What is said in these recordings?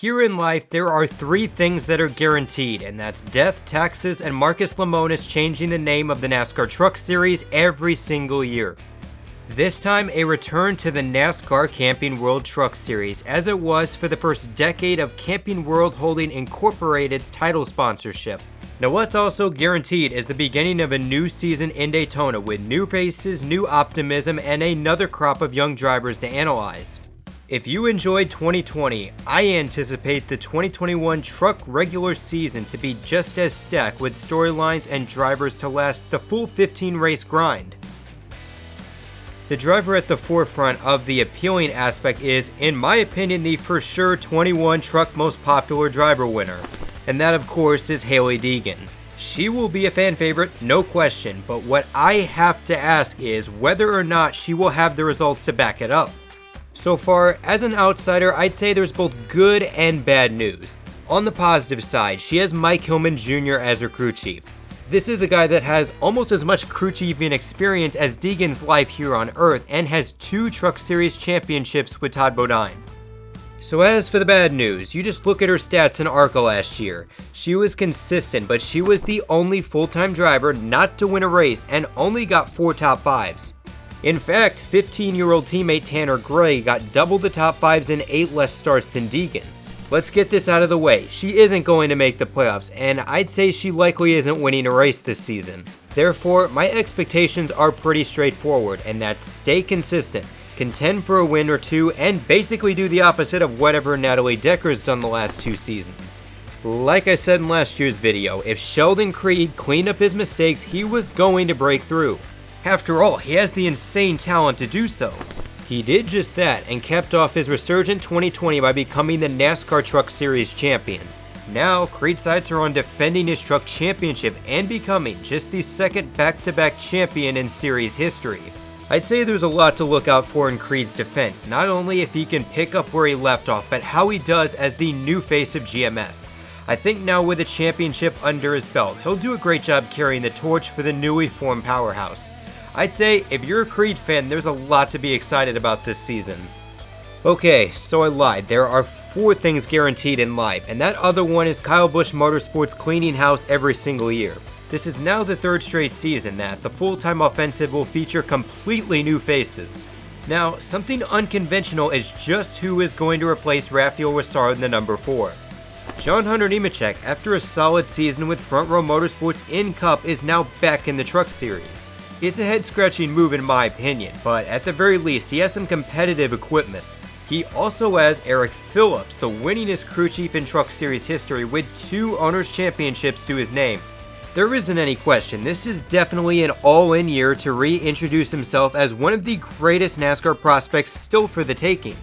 here in life, there are 3 things that are guaranteed, and that's death, taxes, and Marcus Lemonis changing the name of the NASCAR Truck Series every single year. This time, a return to the NASCAR Camping World Truck Series, as it was for the first decade of Camping World Holding Incorporated's title sponsorship. Now, what's also guaranteed is the beginning of a new season in Daytona with new faces, new optimism, and another crop of young drivers to analyze. If you enjoyed 2020, I anticipate the 2021 truck regular season to be just as stacked with storylines and drivers to last the full 15 race grind. The driver at the forefront of the appealing aspect is, in my opinion, the for sure 21 truck most popular driver winner. And that of course is Hailie Deegan. She will be a fan favorite, no question, but what I have to ask is whether or not she will have the results to back it up. So far, as an outsider, I'd say there's both good and bad news. On the positive side, she has Mike Hillman Jr. as her crew chief. This is a guy that has almost as much crew chiefing experience as Deegan's life here on Earth and has 2 Truck Series championships with Todd Bodine. So as for the bad news, you just look at her stats in ARCA last year. She was consistent, but she was the only full-time driver not to win a race and only got 4 top 5s. In fact, 15-year-old teammate Tanner Gray got double the top 5s in 8 less starts than Deegan. Let's get this out of the way. She isn't going to make the playoffs, and I'd say she likely isn't winning a race this season. Therefore, my expectations are pretty straightforward, and that's stay consistent, contend for a win or 2, and basically do the opposite of whatever Natalie Decker's done the last 2 seasons. Like I said in last year's video, if Sheldon Creed cleaned up his mistakes, he was going to break through. After all, he has the insane talent to do so. He did just that and capped off his resurgent 2020 by becoming the NASCAR Truck Series champion. Now, Creed's sights are on defending his truck championship and becoming just the second back-to-back champion in series history. I'd say there's a lot to look out for in Creed's defense, not only if he can pick up where he left off, but how he does as the new face of GMS. I think now with a championship under his belt, he'll do a great job carrying the torch for the newly formed powerhouse. I'd say if you're a Creed fan, there's a lot to be excited about this season. Okay, so I lied. There are 4 things guaranteed in life, and that other one is Kyle Busch Motorsports cleaning house every single year. This is now the 3rd straight season that the full-time offensive will feature completely new faces. Now, something unconventional is just who is going to replace RAPHAEL LESSARD in the number 4. Hunter Nemecheck, after a solid season with Front Row Motorsports in Cup, is now back in the Truck Series. It's a head-scratching move in my opinion, but at the very least, he has some competitive equipment. He also has Eric Phillips, the winningest crew chief in Truck Series history with 2 Owners' Championships to his name. There isn't any question, this is definitely an all-in year to reintroduce himself as one of the greatest NASCAR prospects still for the taking.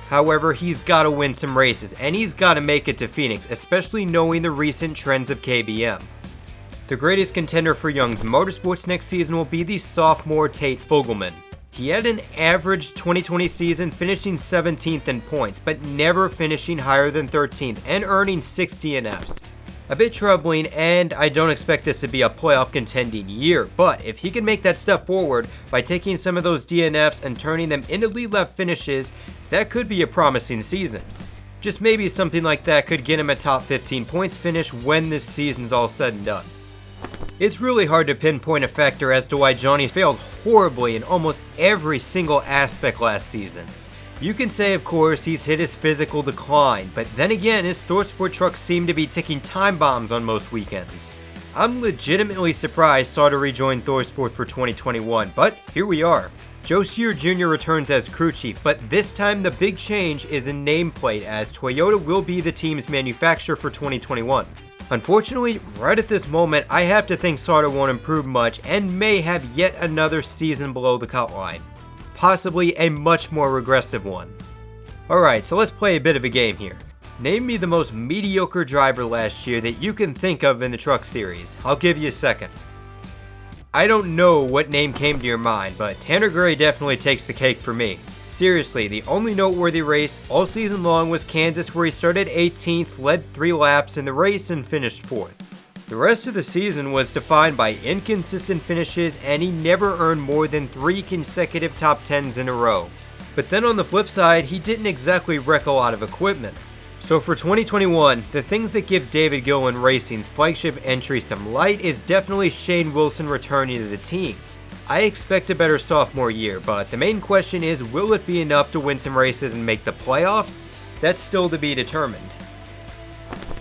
However, he's got to win some races, and he's got to make it to Phoenix, especially knowing the recent trends of KBM. The greatest contender for Young's Motorsports next season will be the sophomore Tate Fogleman. He had an average 2020 season, finishing 17th in points, but never finishing higher than 13th and earning 6 DNFs. A bit troubling, and I don't expect this to be a playoff contending year, but if he can make that step forward by taking some of those DNFs and turning them into lead lap finishes, that could be a promising season. Just maybe something like that could get him a top 15 points finish when this season's all said and done. It's really hard to pinpoint a factor as to why Johnny failed horribly in almost every single aspect last season. You can say, of course, he's hit his physical decline, but then again, his ThorSport trucks seem to be ticking time bombs on most weekends. I'm legitimately surprised Sauter rejoined ThorSport for 2021, but here we are. Joe Shear Jr. returns as crew chief, but this time the big change is in nameplate, as Toyota will be the team's manufacturer for 2021. Unfortunately, right at this moment, I have to think Sauter won't improve much and may have yet another season below the cut line. Possibly a much more regressive one. Alright, so let's play a bit of a game here. Name me the most mediocre driver last year that you can think of in the Truck Series. I'll give you a second. I don't know what name came to your mind, but Tanner Gray definitely takes the cake for me. Seriously, the only noteworthy race all season long was Kansas, where he started 18th, led 3 laps in the race, and finished 4th. The rest of the season was defined by inconsistent finishes, and he never earned more than 3 consecutive top 10s in a row. But then on the flip side, he didn't exactly wreck a lot of equipment. So for 2021, the things that give David Gilliland Racing's flagship entry some light is definitely Shane Wilson returning to the team. I expect a better sophomore year, but the main question is, will it be enough to win some races and make the playoffs? That's still to be determined.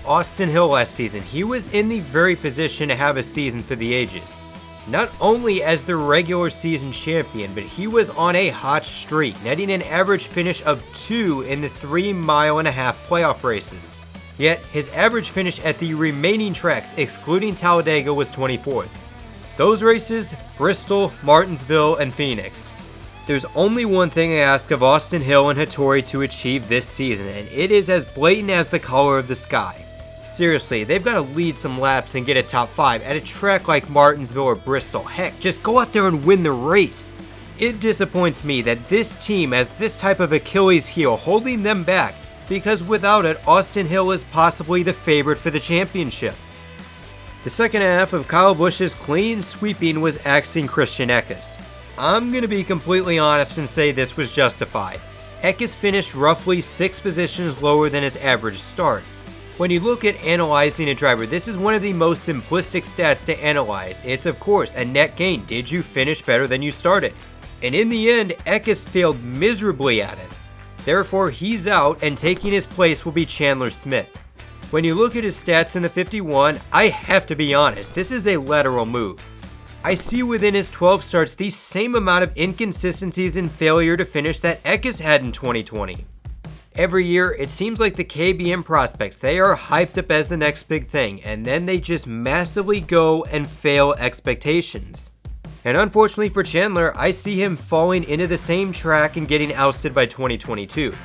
Austin Hill last season, he was in the very position to have a season for the ages. Not only as the regular season champion, but he was on a hot streak, netting an average finish of 2 in the 3.5 mile playoff races. Yet, his average finish at the remaining tracks, excluding Talladega, was 24th. Those races, Bristol, Martinsville, and Phoenix. There's only one thing I ask of Austin Hill and Hattori to achieve this season, and it is as blatant as the color of the sky. Seriously, they've got to lead some laps and get a top 5 at a track like Martinsville or Bristol. Heck, just go out there and win the race. It disappoints me that this team has this type of Achilles heel holding them back, because without it, Austin Hill is possibly the favorite for the championship. The second half of Kyle Busch's clean sweeping was axing Christian Eckes. I'm going to be completely honest and say this was justified. Eckes finished roughly 6 positions lower than his average start. When you look at analyzing a driver, this is one of the most simplistic stats to analyze. It's of course a net gain. Did you finish better than you started? And in the end, Eckes failed miserably at it. Therefore, he's out, and taking his place will be Chandler Smith. When you look at his stats in the 51, I have to be honest, this is a lateral move. I see within his 12 starts the same amount of inconsistencies and failure to finish that Eckes had in 2020. Every year, it seems like the KBM prospects, they are hyped up as the next big thing, and then they just massively go and fail expectations. And unfortunately for Chandler, I see him falling into the same track and getting ousted by 2022.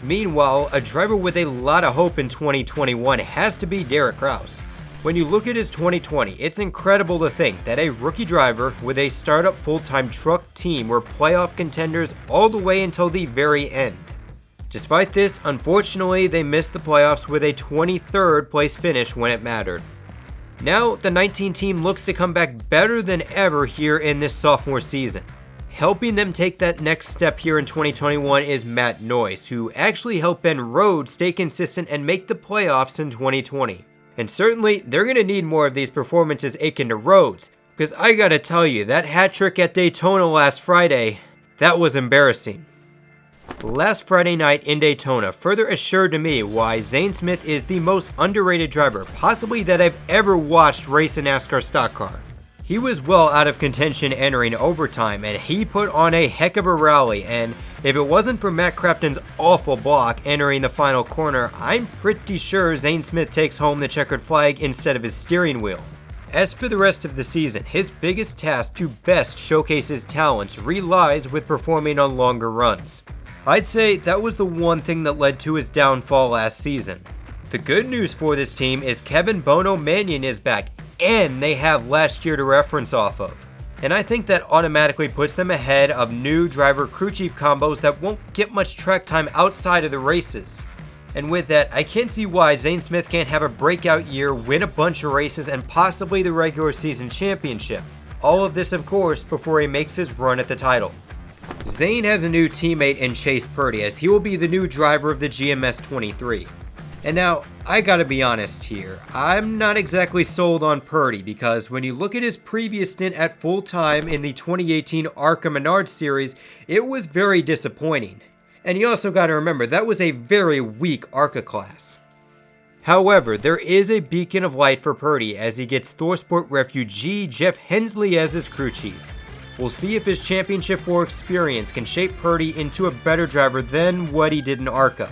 Meanwhile, a driver with a lot of hope in 2021 has to be Derek Kraus. When you look at his 2020, it's incredible to think that a rookie driver with a startup full-time truck team were playoff contenders all the way until the very end. Despite this, unfortunately, they missed the playoffs with a 23rd place finish when it mattered. Now, the 19 team looks to come back better than ever here in this sophomore season. Helping them take that next step here in 2021 is Matt Noyes, who actually helped Ben Rhodes stay consistent and make the playoffs in 2020. And certainly, they're going to need more of these performances akin to Rhodes, because I gotta tell you, that hat trick at Daytona last Friday, that was embarrassing. Last Friday night in Daytona further assured to me why Zane Smith is the most underrated driver possibly that I've ever watched race a NASCAR stock car. He was well out of contention entering overtime, and he put on a heck of a rally, and if it wasn't for Matt Crafton's awful block entering the final corner, I'm pretty sure Zane Smith takes home the checkered flag instead of his steering wheel. As for the rest of the season, his biggest task to best showcase his talents relies with performing on longer runs. I'd say that was the one thing that led to his downfall last season. The good news for this team is Kevin Bono Mannion is back, and they have last year to reference off of. And I think that automatically puts them ahead of new driver crew chief combos that won't get much track time outside of the races. And with that, I can't see why Zane Smith can't have a breakout year, win a bunch of races, and possibly the regular season championship. All of this, of course, before he makes his run at the title. Zane has a new teammate in Chase Purdy, as he will be the new driver of the GMS 23. And now, I gotta be honest here, I'm not exactly sold on Purdy, because when you look at his previous stint at full-time in the 2018 ARCA Menard Series, it was very disappointing. And you also gotta remember, that was a very weak ARCA class. However, there is a beacon of light for Purdy as he gets ThorSport refugee Jeff Hensley as his crew chief. We'll see if his Championship 4 experience can shape Purdy into a better driver than what he did in ARCA.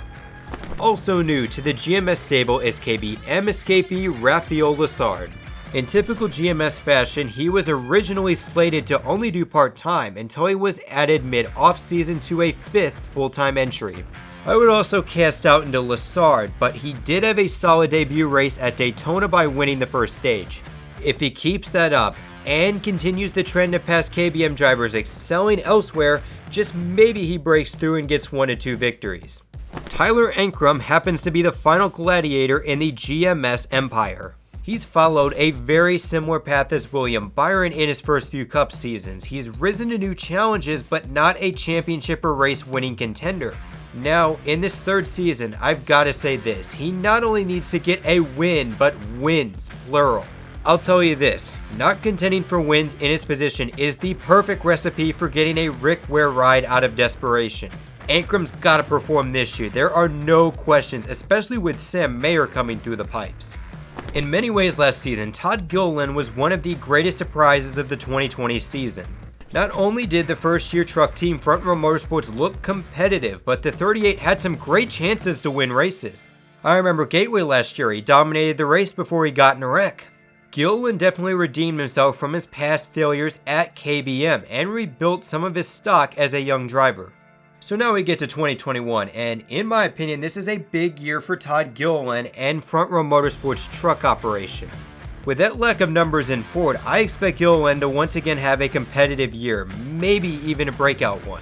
Also new to the GMS stable is KBM escapee RAPHAEL LESSARD. In typical GMS fashion, he was originally slated to only do part-time until he was added mid-off-season to a 5th full-time entry. I would also cast out into LESSARD, but he did have a solid debut race at Daytona by winning the first stage. If he keeps that up, and continues the trend of past KBM drivers excelling elsewhere, just maybe he breaks through and gets 1 to 2 victories. Tyler ANKRUM happens to be the final gladiator in the GMS empire. He's followed a very similar path as William Byron in his first few Cup seasons. He's risen to new challenges, but not a championship or race winning contender. Now, in this third season, I've got to say this, he not only needs to get a win, but wins, plural. I'll tell you this, not contending for wins in his position is the perfect recipe for getting a Rick Ware ride out of desperation. ANKRUM's got to perform this year, there are no questions, especially with Sam Mayer coming through the pipes. In many ways last season, Todd Gilliland was one of the greatest surprises of the 2020 season. Not only did the first year truck team Front Row Motorsports look competitive, but the 38 had some great chances to win races. I remember Gateway last year, he dominated the race before he got in a wreck. Gilliland definitely redeemed himself from his past failures at KBM and rebuilt some of his stock as a young driver. So now we get to 2021, and in my opinion, this is a big year for Todd Gilliland and Front Row Motorsports truck operation. With that lack of numbers in Ford, I expect Gilliland to once again have a competitive year, maybe even a breakout one.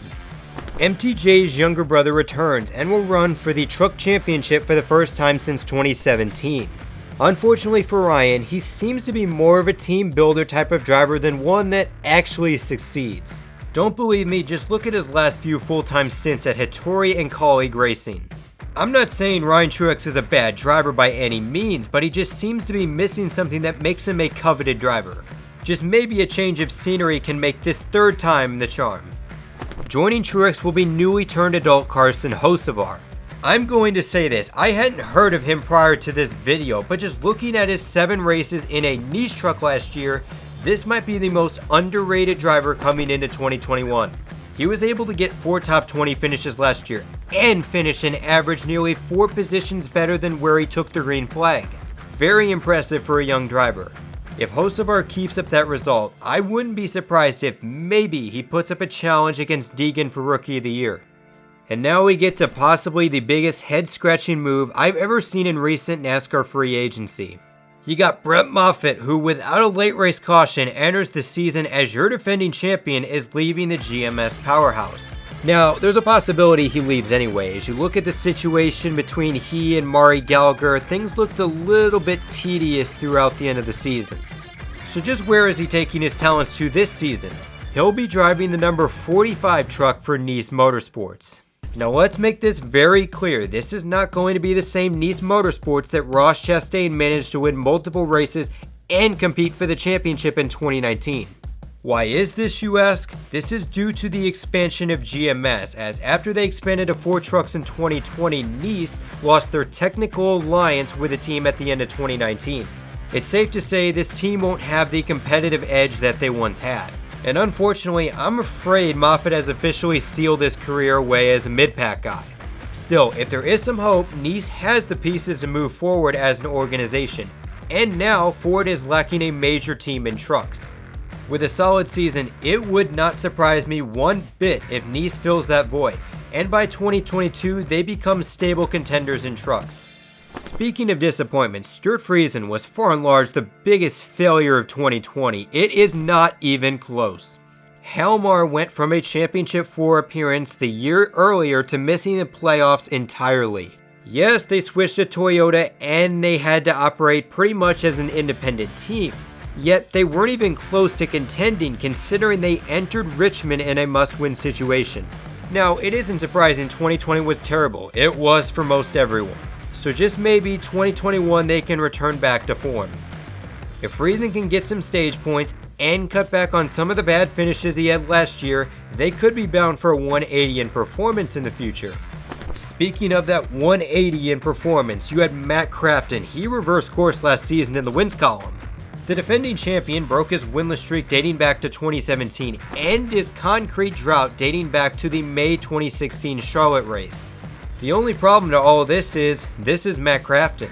MTJ's younger brother returns and will run for the Truck Championship for the first time since 2017. Unfortunately for Ryan, he seems to be more of a team builder type of driver than one that actually succeeds. Don't believe me, just look at his last few full-time stints at Hattori and Colleague Racing. I'm not saying Ryan Truex is a bad driver by any means, but he just seems to be missing something that makes him a coveted driver. Just maybe a change of scenery can make this third time the charm. Joining Truex will be newly turned adult CARSON HOCEVAR. I'm going to say this, I hadn't heard of him prior to this video, but just looking at his 7 races in a niche truck last year, this might be the most underrated driver coming into 2021. He was able to get 4 top 20 finishes last year and finish an average nearly 4 positions better than where he took the green flag. Very impressive for a young driver. If HOCEVAR keeps up that result, I wouldn't be surprised if maybe he puts up a challenge against Deegan for Rookie of the Year. And now we get to possibly the biggest head-scratching move I've ever seen in recent NASCAR free agency. You got Brett Moffitt, who without a late race caution enters the season as your defending champion is leaving the GMS powerhouse. Now, there's a possibility he leaves anyway. As you look at the situation between he and Mari Gallagher, things looked a little bit tedious throughout the end of the season. So just where is he taking his talents to this season? He'll be driving the number 45 truck for Nice Motorsports. Now let's make this very clear, this is not going to be the same Nice Motorsports that Ross Chastain managed to win multiple races and compete for the championship in 2019. Why is this, you ask? This is due to the expansion of GMS, as after they expanded to 4 trucks in 2020, Nice lost their technical alliance with the team at the end of 2019. It's safe to say this team won't have the competitive edge that they once had. And unfortunately, I'm afraid Moffitt has officially sealed his career away as a mid-pack guy. Still, if there is some hope, Nice has the pieces to move forward as an organization. And now, Ford is lacking a major team in trucks. With a solid season, it would not surprise me one bit if Nice fills that void, and by 2022, they become stable contenders in trucks. Speaking of disappointment, Stuart Friesen was far and large the biggest failure of 2020. It is not even close. HALMAR went from a Championship 4 appearance the year earlier to missing the playoffs entirely. Yes, they switched to Toyota and they had to operate pretty much as an independent team. Yet they weren't even close to contending considering they entered Richmond in a must-win situation. Now, it isn't surprising 2020 was terrible. It was for most everyone. So just maybe 2021 they can return back to form. If Friesen can get some stage points and cut back on some of the bad finishes he had last year, they could be bound for a 180 in performance in the future. Speaking of that 180 in performance, you had Matt Crafton. He reversed course last season in the wins column. The defending champion broke his winless streak dating back to 2017 and his concrete drought dating back to the May 2016 Charlotte race. The only problem to all of this is Matt Crafton.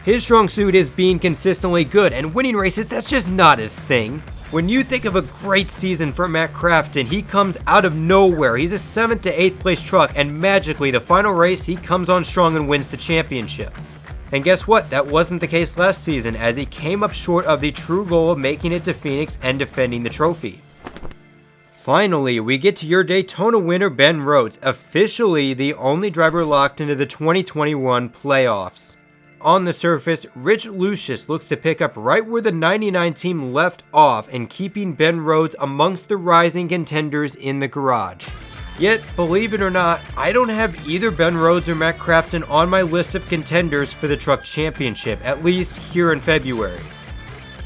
His strong suit is being consistently good, and winning races, that's just not his thing. When you think of a great season for Matt Crafton, he comes out of nowhere. He's a 7th to 8th place truck, and magically, the final race, he comes on strong and wins the championship. And guess what? That wasn't the case last season, as he came up short of the true goal of making it to Phoenix and defending the trophy. Finally, we get to your Daytona winner Ben Rhodes, officially the only driver locked into the 2021 playoffs. On the surface, Rich Lucius looks to pick up right where the 99 team left off and keeping Ben Rhodes amongst the rising contenders in the garage. Yet, believe it or not, I don't have either Ben Rhodes or Matt Crafton on my list of contenders for the Truck Championship, at least here in February.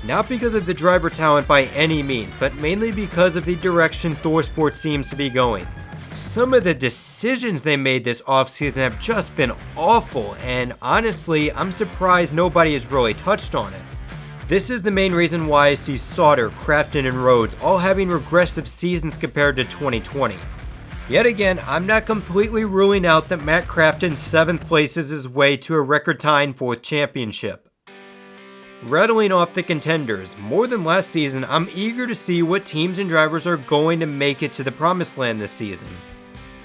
Not because of the driver talent by any means, but mainly because of the direction ThorSport seems to be going. Some of the decisions they made this offseason have just been awful, and honestly, I'm surprised nobody has really touched on it. This is the main reason why I see Sauter, Crafton, and Rhodes all having regressive seasons compared to 2020. Yet again, I'm not completely ruling out that Matt Crafton's 7th place is his way to a record-tying 4th championship. Rattling off the contenders, more than last season, I'm eager to see what teams and drivers are going to make it to the promised land this season.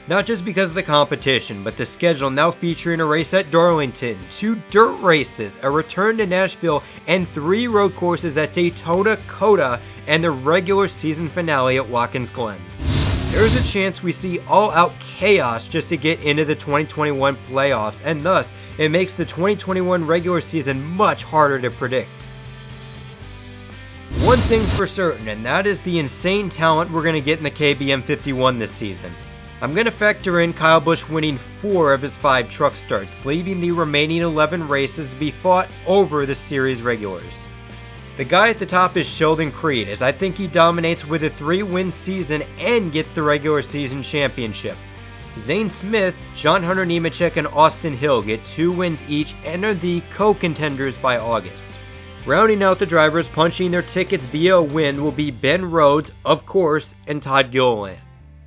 Not just because of the competition, but the schedule now featuring a race at Darlington, 2 dirt races, a return to Nashville, and 3 road courses at Daytona, COTA, and the regular season finale at Watkins Glen. There's a chance we see all-out chaos just to get into the 2021 playoffs, and thus, it makes the 2021 regular season much harder to predict. One thing's for certain, and that is the insane talent we're going to get in the KBM 51 this season. I'm going to factor in Kyle Busch winning 4 of his 5 truck starts, leaving the remaining 11 races to be fought over the series regulars. The guy at the top is Sheldon Creed, as I think he dominates with a 3-win season and gets the regular season championship. Zane Smith, Hunter Nemecheck, and Austin Hill get 2 wins each and are the co-contenders by August. Rounding out the drivers punching their tickets via a win will be Ben Rhodes, of course, and Todd Gilliland.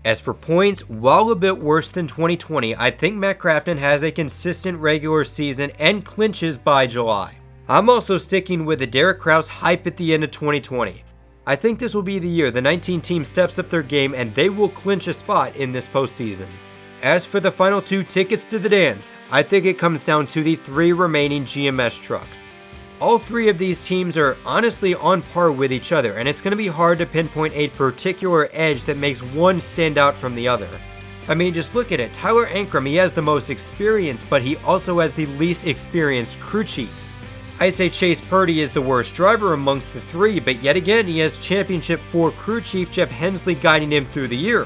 As for points, while a bit worse than 2020, I think Matt Crafton has a consistent regular season and clinches by July. I'm also sticking with the Derek Kraus hype at the end of 2020. I think this will be the year the 19 team steps up their game and they will clinch a spot in this postseason. As for the final 2 tickets to the dance, I think it comes down to the 3 remaining GMS trucks. All 3 of these teams are honestly on par with each other, and it's going to be hard to pinpoint a particular edge that makes one stand out from the other. I mean, just look at it. Tyler ANKRUM, he has the most experience, but he also has the least experienced crew chief. I'd say Chase Purdy is the worst driver amongst the 3, but yet again, he has Championship 4 crew chief Jeff Hensley guiding him through the year.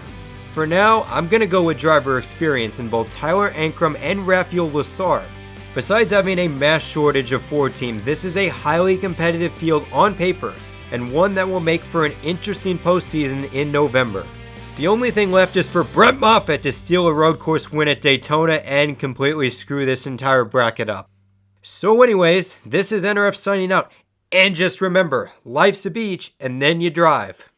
For now, I'm going to go with driver experience in both Tyler ANKRUM and RAPHAEL LESSARD. Besides having a mass shortage of 4 teams, this is a highly competitive field on paper, and one that will make for an interesting postseason in November. The only thing left is for Brett Moffitt to steal a road course win at Daytona and completely screw this entire bracket up. So anyways, this is NRF signing out, and just remember, life's a beach and then you drive.